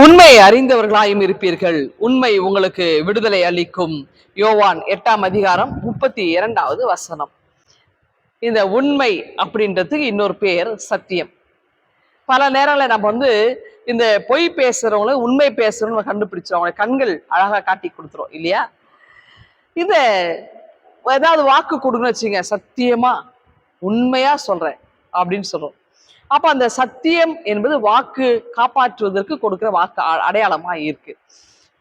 உண்மை அறிந்தவர்களாயும் இருப்பீர்கள், உண்மை உங்களுக்கு விடுதலை அளிக்கும். யோவான் 8 அதிகாரம் 32 இந்த உண்மை அப்படின்றதுக்கு இன்னொரு பேர் சத்தியம். பல நேரங்களில் நம்ம இந்த பொய் பேசுறவங்களை உண்மை பேசுறவங்க கண்டுபிடிச்சோம், அவங்க கண்கள் அழகா காட்டி கொடுத்துரும் இல்லையா? இந்த ஏதாவது வாக்கு கொடுங்கன்னு வச்சுங்க, சத்தியமா உண்மையா சொல்றேன் அப்படின்னு சொல்றோம். அப்ப அந்த சத்தியம் என்பது வாக்கு காப்பாற்றுவதற்கு கொடுக்கிற வாக்கு அடையாளமா இருக்கு.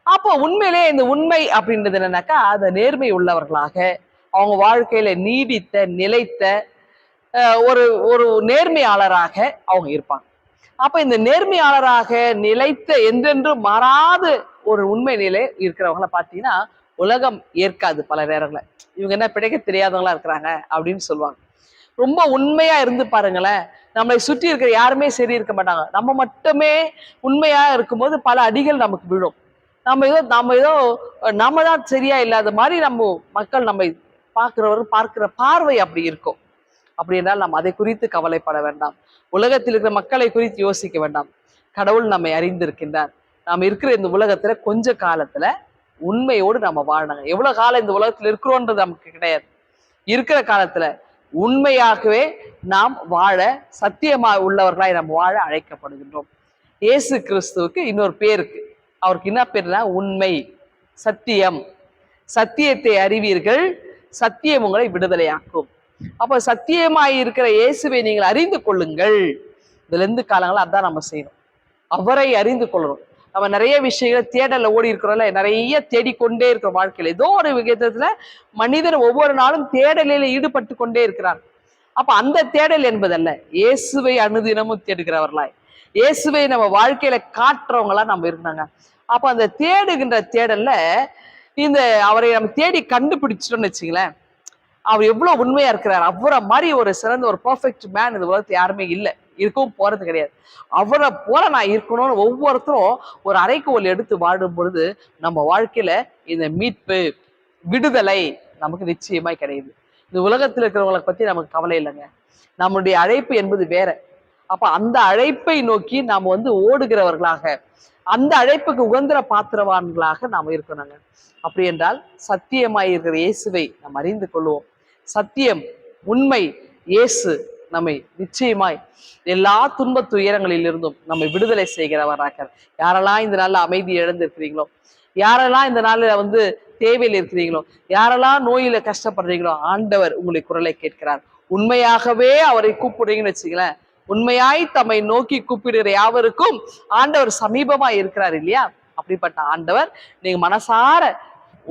அப்போ உண்மையிலே இந்த உண்மை அப்படின்றது என்னன்னாக்கா, அந்த நேர்மை உள்ளவர்களாக அவங்க வாழ்க்கையில நீடித்த நிலைத்த ஒரு ஒரு நேர்மையாளராக அவங்க இருப்பாங்க. அப்ப இந்த நேர்மையாளராக நிலைத்த என்றென்றும் மாறாத ஒரு உண்மை நிலை இருக்கிறவங்கள பார்த்தீங்கன்னா உலகம் ஏற்காது. பல நேரங்களில் இவங்க என்ன பிழைக்க தெரியாதவங்களா இருக்கிறாங்க அப்படின்னு சொல்லுவாங்க. ரொம்ப உண்மையா இருந்து பாருங்களேன், நம்மளை சுற்றி இருக்கிற யாருமே சரி இருக்க மாட்டாங்க. நம்ம மட்டுமே உண்மையா இருக்கும்போது பல அடிகள் நமக்கு விழும். நம்ம தான் சரியா இல்லாத மாதிரி மக்கள் நம்மை பார்க்கிற பார்வை அப்படி இருக்கும். அப்படி என்றால் நாம் அதை குறித்து கவலைப்பட வேண்டாம். உலகத்தில் இருக்கிற மக்களை குறித்து யோசிக்க வேண்டாம். கடவுள் நம்மை அறிந்திருக்கின்றார். நாம் இருக்கிற இந்த உலகத்துல கொஞ்ச காலத்துல உண்மையோடு நம்ம வாழணும். எவ்வளவு காலம் இந்த உலகத்துல இருக்கிறோன்றது நமக்கு கிடையாது. இருக்கிற காலத்துல உண்மையாகவே நாம் வாழ, சத்தியமா உள்ளவர்களாய் நாம் வாழ அழைக்கப்படுகின்றோம். இயேசு கிறிஸ்துவுக்கு இன்னொரு பேருக்கு, அவருக்கு என்ன பேர்னா உண்மை, சத்தியம். சத்தியத்தை அறிவீர்கள், சத்தியம் உங்களை விடுதலையாக்கும். அப்ப சத்தியமாய் இருக்கிற இயேசுவை நீங்கள் அறிந்து கொள்ளுங்கள். இதுல இருந்து காலங்களா அதான் நம்ம செய்யணும், அவரை அறிந்து கொள்ளணும். நம்ம நிறைய விஷயங்களை தேடல ஓடி இருக்கிறோம்ல, நிறைய தேடிக்கொண்டே இருக்கிற வாழ்க்கையில ஏதோ ஒரு விதத்துல மனிதன் ஒவ்வொரு நாளும் தேடலில் ஈடுபட்டு கொண்டே இருக்கிறார். அப்ப அந்த தேடல் என்பதல்ல, இயேசுவை அனுதினமும் தேடுகிறவர்களாய், இயேசுவை நம்ம வாழ்க்கையில காட்டுறவங்களா நம்ம இருந்தாங்க. அப்ப அந்த தேடுகின்ற தேடல்ல இந்த அவரை நம்ம தேடி கண்டுபிடிச்சிட்டோம்னு வச்சுங்களேன், அவர் எவ்வளவு உண்மையா இருக்கிறார். அவரை மாதிரி ஒரு சிறந்த ஒரு பர்ஃபெக்ட் மேன் இந்த உலகத்துல யாருமே இல்லை, இருக்கவும் போறது கிடையாது. அவரை போல நான் இருக்கணும்னு ஒவ்வொருத்தரும் ஒரு அறைக்கோல் எடுத்து வாடும் பொழுது நம்ம வாழ்க்கையில இந்த மீட்பு, விடுதலை நமக்கு நிச்சயமாய் கிடையாது. இந்த உலகத்தில் இருக்கிறவங்களை பத்தி நமக்கு கவலை இல்லைங்க. நம்முடைய அழைப்பு என்பது வேற. அப்ப அந்த அழைப்பை நோக்கி நாம் ஓடுகிறவர்களாக, அந்த அழைப்புக்கு உகந்திர பாத்திரவான்களாக நாம் இருக்கணுங்க. அப்படி என்றால் சத்தியமாய் இருக்கிற இயேசுவை நாம் அறிந்து கொள்வோம். சத்தியம், உண்மை, இயேசு நம்மை நிச்சயமாய் எல்லா துன்ப துயரங்களில் இருந்தும் நம்மை விடுதலை செய்கிறவராக. யாரெல்லாம் இந்த நாள்ல அமைதி இழந்திருக்கிறீங்களோ, யாரெல்லாம் இந்த நாள்ல தேவையில் இருக்கிறீங்களோ, யாரெல்லாம் நோயில கஷ்டப்படுறீங்களோ, ஆண்டவர் உங்களுடைய குரலை கேட்கிறார். உண்மையாகவே அவரை கூப்பிடுறீங்கன்னு வச்சுங்களேன், உண்மையாய் தம்மை நோக்கி கூப்பிடுகிற யாவருக்கும் ஆண்டவர் சமீபமா இருக்கிறார் இல்லையா? அப்படிப்பட்ட ஆண்டவர், நீங்க மனசார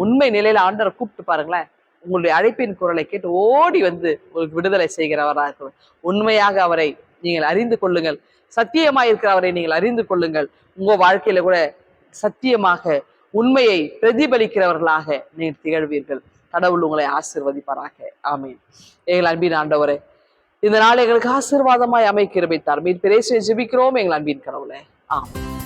உண்மை நிலையில ஆண்டவரை கூப்பிட்டு பாருங்களேன், உங்களுடைய அழைப்பின் குரலை கேட்டு ஓடி உங்களுக்கு விடுதலை செய்கிறவராக. உண்மையாக அவரை நீங்கள் அறிந்து கொள்ளுங்கள், சத்தியமாக இருக்கிற அவரை நீங்கள் அறிந்து கொள்ளுங்கள். உங்க வாழ்க்கையில கூட சத்தியமாக உண்மையை பிரதிபலிக்கிறவர்களாக நீங்கள் திகழ்வீர்கள். கடவுள் உங்களை ஆசீர்வதிப்பாராக. ஆமீன். எங்கள் அன்பின் ஆண்டவரே, இந்த நாள் எங்களுக்கு ஆசீர்வாதமாய் அமைக்க கிருபை தாரும். மீது பிரேசியை ஜெபிக்கிறோம் எங்கள் அன்பின் கடவுளே. ஆமென்.